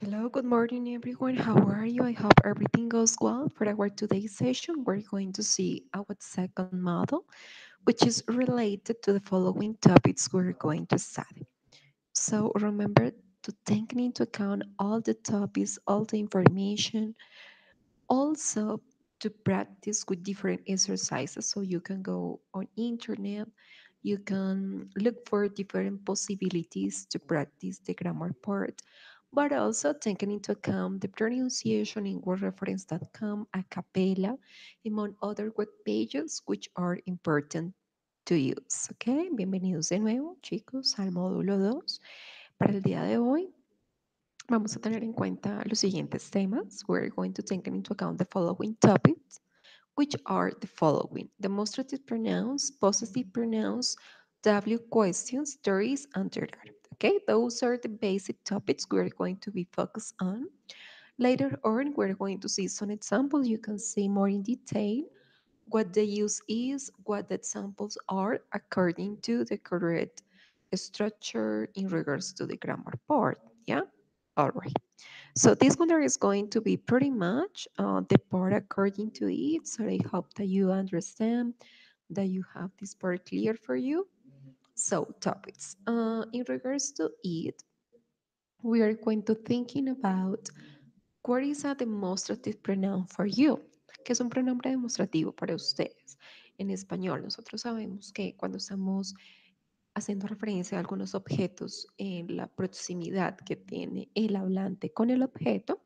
Hello, good morning, everyone. How are you? I hope everything goes well. For our today's session, we're going to see our second model, which is related to the following topics we're going to study. So remember to take into account all the topics, all the information, also to practice with different exercises. So you can go on internet, you can look for different possibilities to practice the grammar part, but also taking into account the pronunciation in wordreference.com, a cappella, among other web pages which are important to use. ¿Ok? Bienvenidos de nuevo, chicos, al módulo 2. Para el día de hoy vamos a tener en cuenta los siguientes temas. We're going to take into account the following topics, which are the following: demonstrative pronouns, possessive pronouns, W questions, there is, and there are. Okay, those are the basic topics we're going to be focused on. Later on, we're going to see some examples. You can see more in detail what the use is, what the examples are according to the correct structure in regards to the grammar part. Yeah? All right. So this one is going to be pretty much the part according to it. So I hope that you understand, that you have this part clear for you. So topics. In regards to it, we are going to thinking about what is a demonstrative pronoun for you. ¿Qué es un pronombre demostrativo para ustedes? En español, nosotros sabemos que cuando estamos haciendo referencia a algunos objetos en la proximidad que tiene el hablante con el objeto,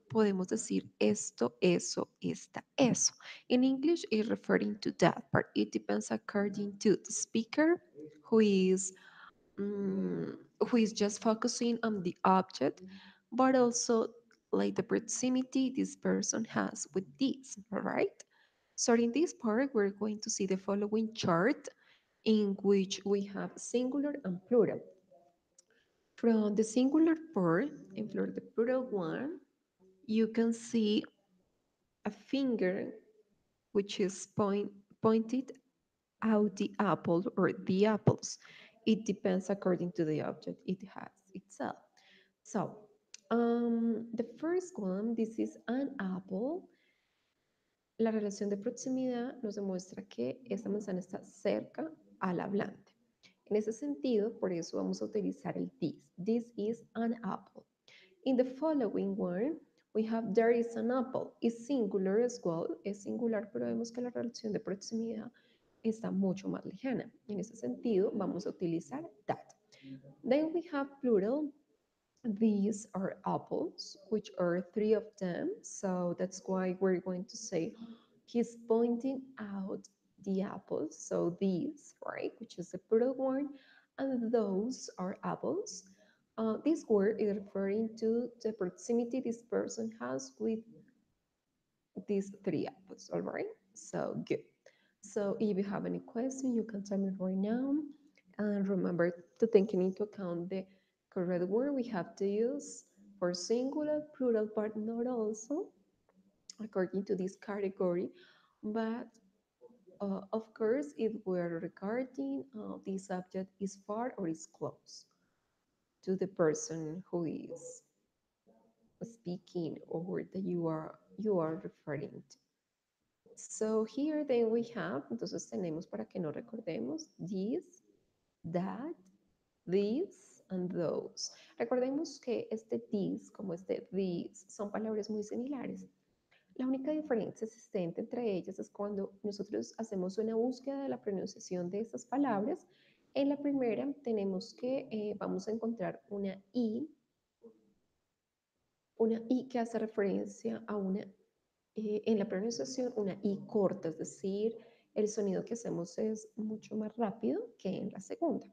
podemos decir esto, eso, esta, eso. In English, it's referring to that, but it depends according to the speaker who is who is just focusing on the object, but also like the proximity this person has with this, all right? So in this part, we're going to see the following chart in which we have singular and plural. From the singular part, and for the plural one, you can see a finger which is pointed out the apple or the apples. It depends according to the object it has itself. So, the first one, this is an apple. La relación de proximidad nos demuestra que esta manzana está cerca al hablante. En ese sentido, por eso vamos a utilizar el this. This is an apple. In the following one, we have there is an apple. Is singular as well. Es singular, pero vemos que la relación de proximidad está mucho más lejana. En ese sentido, vamos a utilizar that. Then we have plural. These are apples, which are three of them. So that's why we're going to say he's pointing out the apples. So these, right, which is the plural word, and those are apples. This word is referring to the proximity this person has with these three apples, all right? So good. So if you have any question, you can tell me right now. And remember to take into account the correct word we have to use for singular, plural, but not also according to this category. But of course, if we're regarding the subject is far or is close to the person who is speaking or that you are referring to. So here then we have, entonces tenemos para que no recordemos, this, that, these, and those. Recordemos que este this como este these son palabras muy similares. La única diferencia existente entre ellas es cuando nosotros hacemos una búsqueda de la pronunciación de estas palabras. En la primera tenemos que, vamos a encontrar una I que hace referencia a una en la pronunciación una I corta, es decir, el sonido que hacemos es mucho más rápido que en la segunda.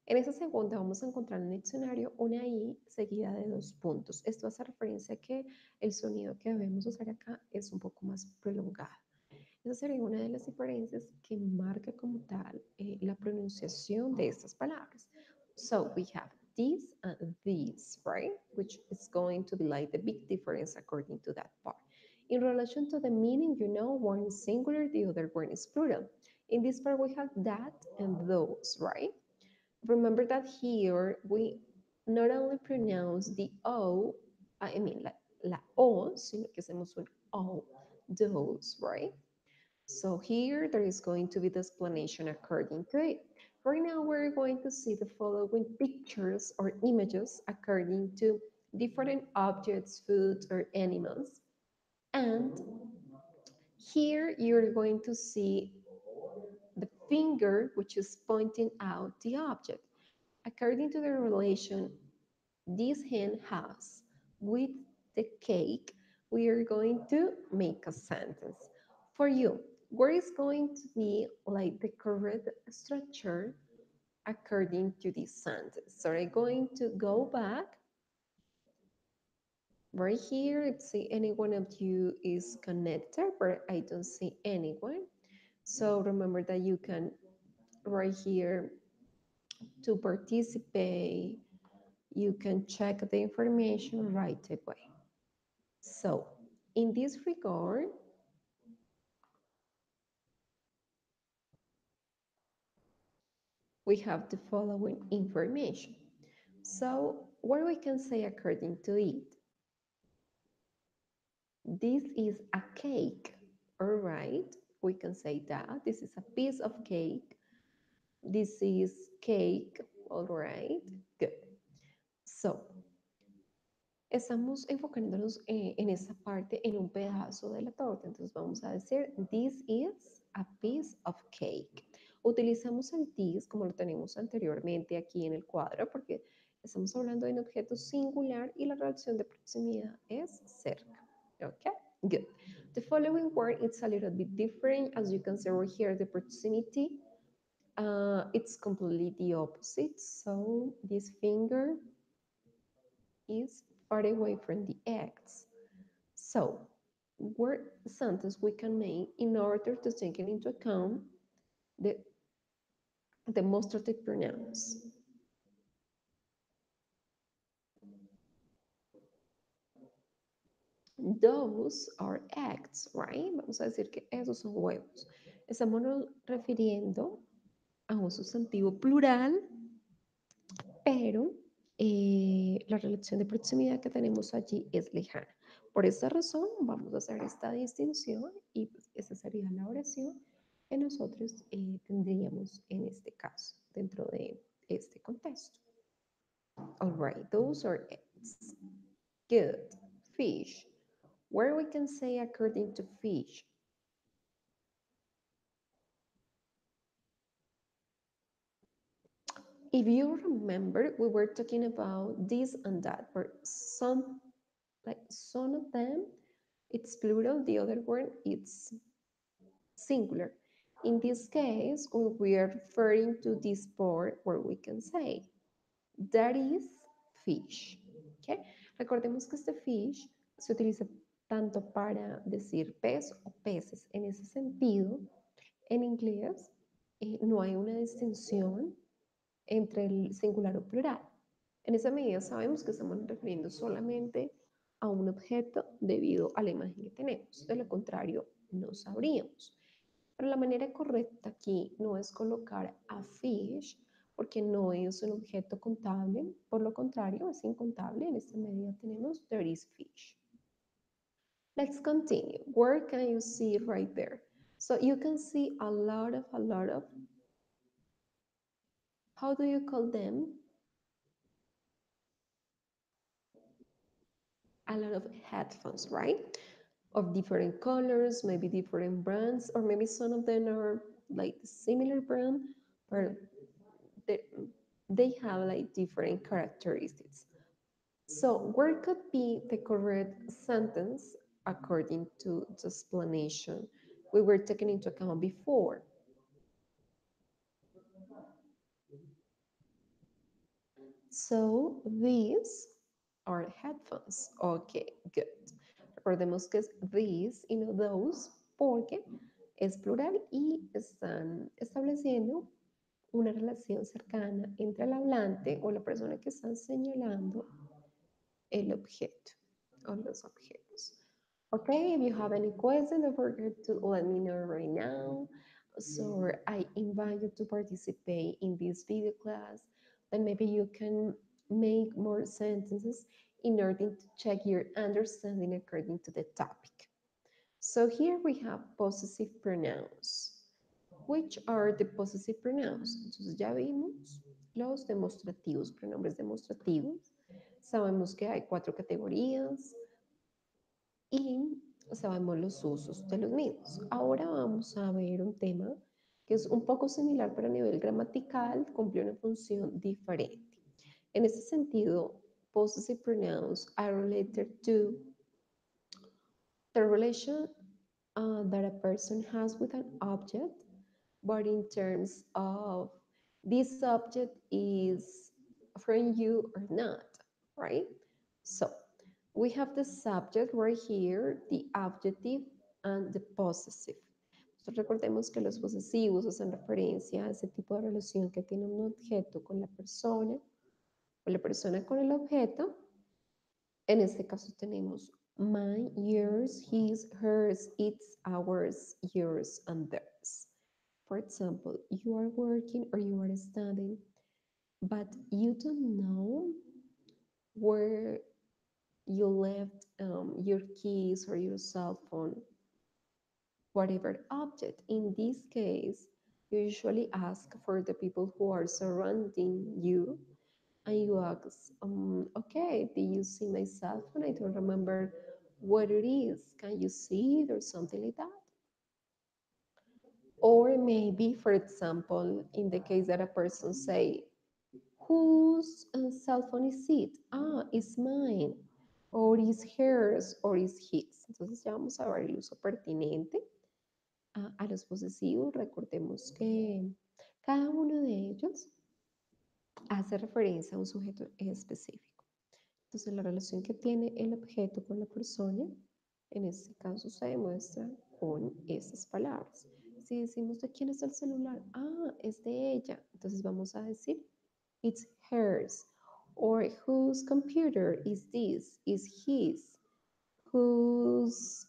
En esa segunda vamos a encontrar en el diccionario una I seguida de dos puntos. Esto hace referencia a que el sonido que debemos usar acá es un poco más prolongado. Esa sería una de las diferencias que marca como tal la pronunciación de estas palabras. So we have this and this, right? Which is going to be like the big difference according to that part. In relation to the meaning, one is singular, the other one is plural. In this part, we have that and those, right? Remember that here we not only pronounce the O, I mean, la O, sino que hacemos un O, those, right? So here there is going to be the explanation according to it. Right now we're going to see the following pictures or images according to different objects, food, or animals. And here you're going to see the finger which is pointing out the object. According to the relation this hand has with the cake, we are going to make a sentence. For you, where is going to be like the correct structure according to this sentence? So I'm going to go back right here. Let's see any one of you is connected, but I don't see anyone. So remember that you can right here to participate. You can check the information right away. So, in this regard, we have the following information. So, what we can say according to it, this is a cake, all right? We can say that this is a piece of cake. This is cake, all right? Good. So, estamos enfocándonos en esa parte, en un pedazo de la torta. Entonces vamos a decir, this is a piece of cake. Utilizamos el this como lo tenemos anteriormente aquí en el cuadro porque estamos hablando de un objeto singular y la relación de proximidad es cerca. Okay, good. The following word is a little bit different. As you can see over here, the proximity, it's completely the opposite. So this finger is far away from the X. So, what sentence we can make in order to take into account the demonstrative pronouns? Those are eggs, right? Vamos a decir que esos son huevos. Estamos refiriendo a un sustantivo plural, pero la relación de proximidad que tenemos allí es lejana. Por esa razón, vamos a hacer esta distinción y pues, esa sería la oración que nosotros tendríamos en este caso, dentro de este contexto. All right, those are eggs. Good. Fish. Where we can say according to fish. If you remember, we were talking about this and that, but some of them, it's plural, the other one, it's singular. In this case, when we are referring to this board, where we can say, that is fish. ¿Okay? Recordemos que este fish se utiliza tanto para decir pez o peces. En ese sentido, en inglés no hay una distinción entre el singular o plural. En esa medida sabemos que estamos refiriendo solamente a un objeto debido a la imagen que tenemos. De lo contrario, no sabríamos. Pero la manera correcta aquí no es colocar a fish porque no es un objeto contable. Por lo contrario, es incontable. En esta medida tenemos there is fish. Let's continue. Where can you see right there? So you can see a lot of, how do you call them? A lot of headphones, right? Of different colors, maybe different brands, or maybe some of them are like similar brand, but they, they have like different characteristics. So where could be the correct sentence according to the explanation we were taking into account before? So these are headphones. Okay, good. Recordemos que es these y no those porque es plural y están estableciendo una relación cercana entre el hablante o la persona que está señalando el objeto o los objetos. Okay, if you have any questions, don't forget to let me know right now. So I invite you to participate in this video class, and maybe you can make more sentences in order to check your understanding according to the topic. So here we have possessive pronouns. Which are the possessive pronouns? Entonces ya vimos los demostrativos, pronombres demostrativos. Sabemos que hay cuatro categorías y sabemos los usos de los mismos. Ahora vamos a ver un tema que es un poco similar, pero a nivel gramatical cumple una función diferente. En este sentido, possessive pronouns are related to the relation that a person has with an object, but in terms of this object is from you or not, right? So we have the subject right here, the adjective, and the possessive. Entonces, recordemos que los posesivos hacen referencia a ese tipo de relación que tiene un objeto con la persona, o la persona con el objeto. En este caso tenemos mine, yours, his, hers, its, ours, yours, and theirs. For example, you are working or you are studying, but you don't know where you left your keys or your cell phone, whatever object. In this case, you usually ask for the people who are surrounding you and you ask, okay, did you see my cell phone? I don't remember what it is. Can you see it or something like that? Or maybe, for example, in the case that a person say, whose cell phone is it? Ah, it's mine. Or is hers, or is his. Entonces ya vamos a ver el uso pertinente a los posesivos. Recordemos que cada uno de ellos hace referencia a un sujeto específico. Entonces, la relación que tiene el objeto con la persona, en este caso se demuestra con esas palabras. Si decimos de quién es el celular, ah, es de ella. Entonces vamos a decir, it's hers. Or whose computer is this? Is his. Whose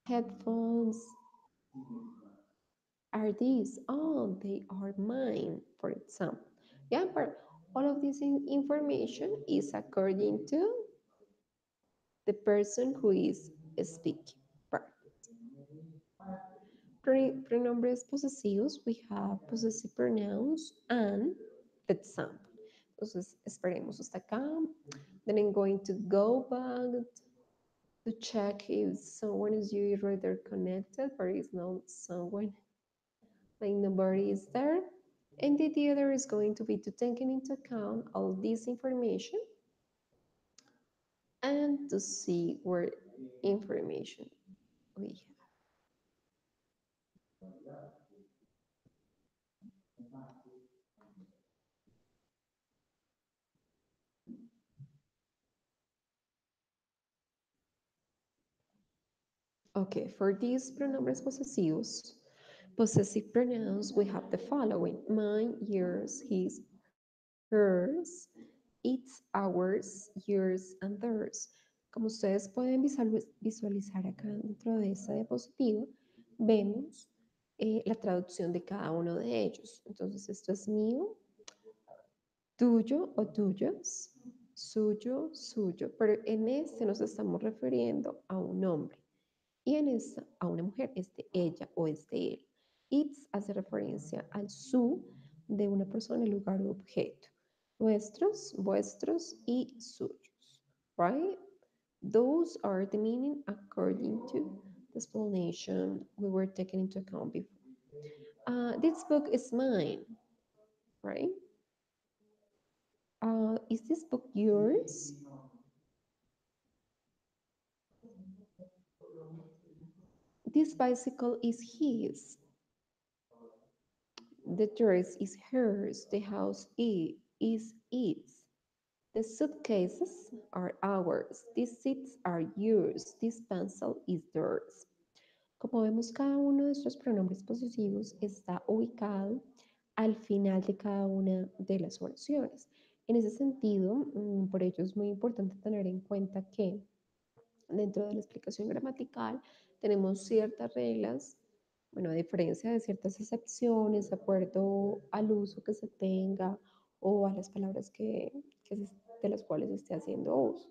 headphones are these? Oh, they are mine, for example. Yeah, but all of this information is according to the person who is speaking. Perfect. Pronombres posesivos, we have possessive pronouns and the example. Entonces, esperemos hasta acá. Then I'm going to go back to check if someone is either connected, but is not someone, like nobody is there. And the other is going to be to taking into account all this information and to see where information we have. Okay, for these pronombres possessivos, possessive pronouns, we have the following: mine, yours, his, hers, its, ours, yours, and theirs. Como ustedes pueden visualizar acá dentro de esta diapositiva, vemos la traducción de cada uno de ellos. Entonces, esto es mío, tuyo o tuyos, suyo, suyo, pero en este nos estamos refiriendo a un hombre. Y en esta, a una mujer, es de ella o es de él. Its hace referencia al su de una persona, lugar o objeto. Nuestros, vuestros y suyos. Right? Those are the meaning according to the explanation we were taking into account before. This book is mine, right? Is this book yours? This bicycle is his. The dress is hers. The house is its. The suitcases are ours. These seats are yours. This pencil is theirs. Como vemos, cada uno de estos pronombres posesivos está ubicado al final de cada una de las oraciones. En ese sentido, por ello es muy importante tener en cuenta que dentro de la explicación gramatical tenemos ciertas reglas, bueno, a diferencia de ciertas excepciones, de acuerdo al uso que se tenga o a las palabras que se de las cuales esté haciendo uso.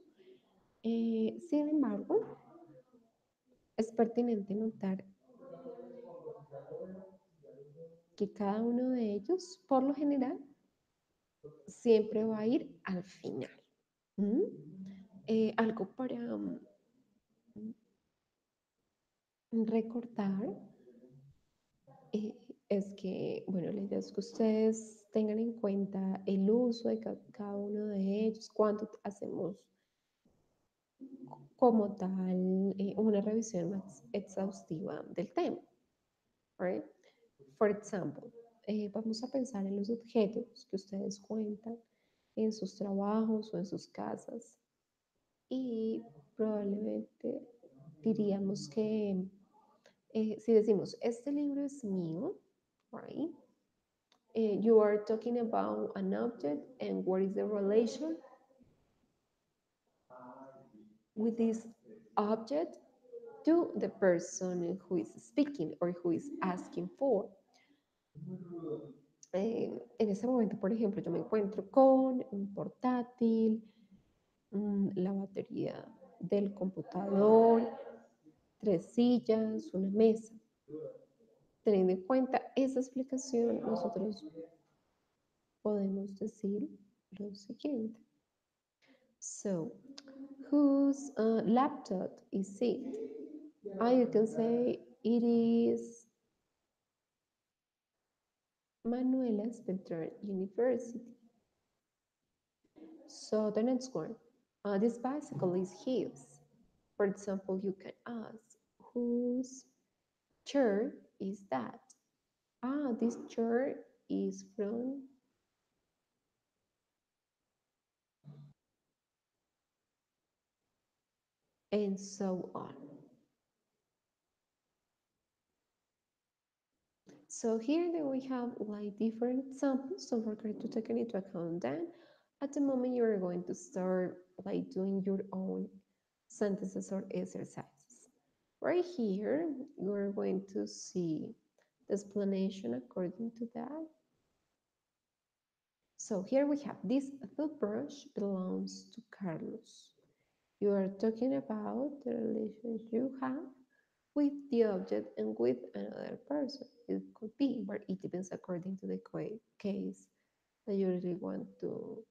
Sin embargo, es pertinente notar que cada uno de ellos, por lo general, siempre va a ir al final. ¿Mm? Algo para recordar eh, es que, bueno, la idea es que ustedes tengan en cuenta el uso de cada uno de ellos, cuánto hacemos como tal una revisión más exhaustiva del tema. Right? For example, vamos a pensar en los objetos que ustedes cuentan en sus trabajos o en sus casas y probablemente diríamos que si decimos, este libro es mío, right? You are talking about an object and what is the relation with this object to the person who is speaking or who is asking for. En ese momento, por ejemplo, yo me encuentro con un portátil, la batería del computador, tres sillas, una mesa. Teniendo en cuenta esa explicación, nosotros podemos decir lo siguiente. So, whose laptop is it? You can say it is Manuela's Veteran University. So the next one, this bicycle is his. For example, you can ask, whose chair is that? This chair is from, and so on. So here then we have like different examples. Don't forget to take into account that at the moment you're going to start like doing your own sentences or exercises. Right here, you're going to see the explanation according to that. So here we have this toothbrush belongs to Carlos. You are talking about the relationship you have with the object and with another person. It could be, but it depends according to the case that you really want to.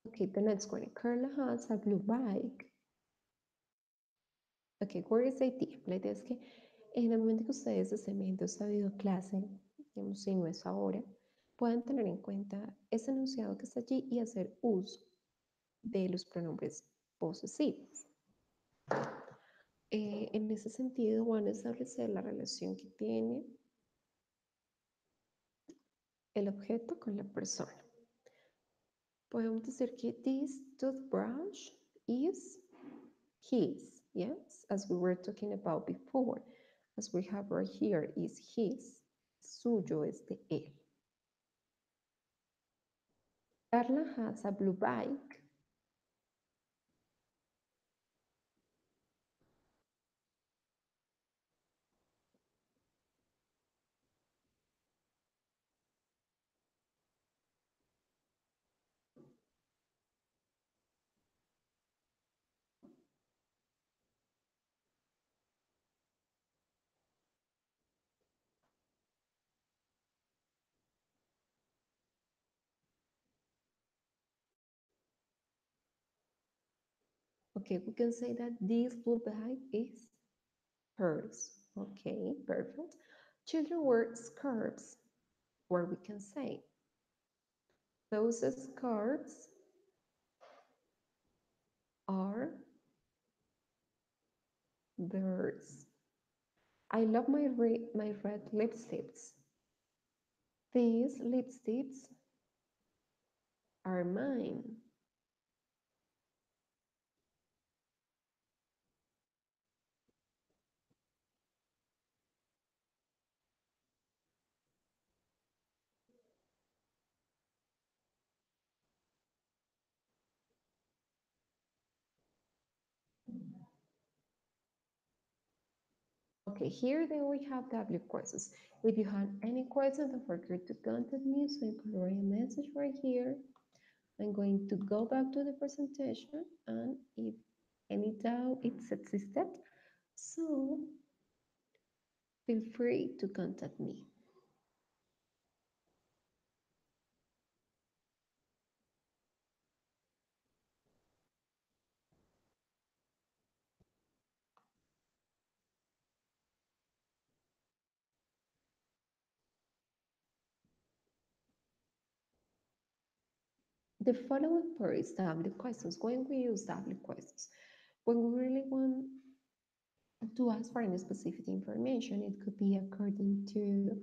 Okay, the next one. Carla has a blue bike. Ok, where is the idea? La idea es que en el momento que ustedes estén viendo esta videoclase, digamos, si no es ahora, puedan tener en cuenta ese enunciado que está allí y hacer uso de los pronombres posesivos. En ese sentido, van a establecer la relación que tiene el objeto con la persona. Podemos decir que this toothbrush is his, yes, as we were talking about before. As we have right here is his, suyo es de él. Carla has a blue bike. Okay, we can say that this blue bag is hers. Okay, perfect. Children wear scarves, or we can say those scarves are theirs. I love my red lipsticks. These lipsticks are mine. Okay, here then we have W questions. If you have any questions, don't forget to contact me so you can write a message right here. I'm going to go back to the presentation and if any doubt it's existed, so feel free to contact me. The following part is W questions. When we use W questions, when we really want to ask for any specific information, it could be according to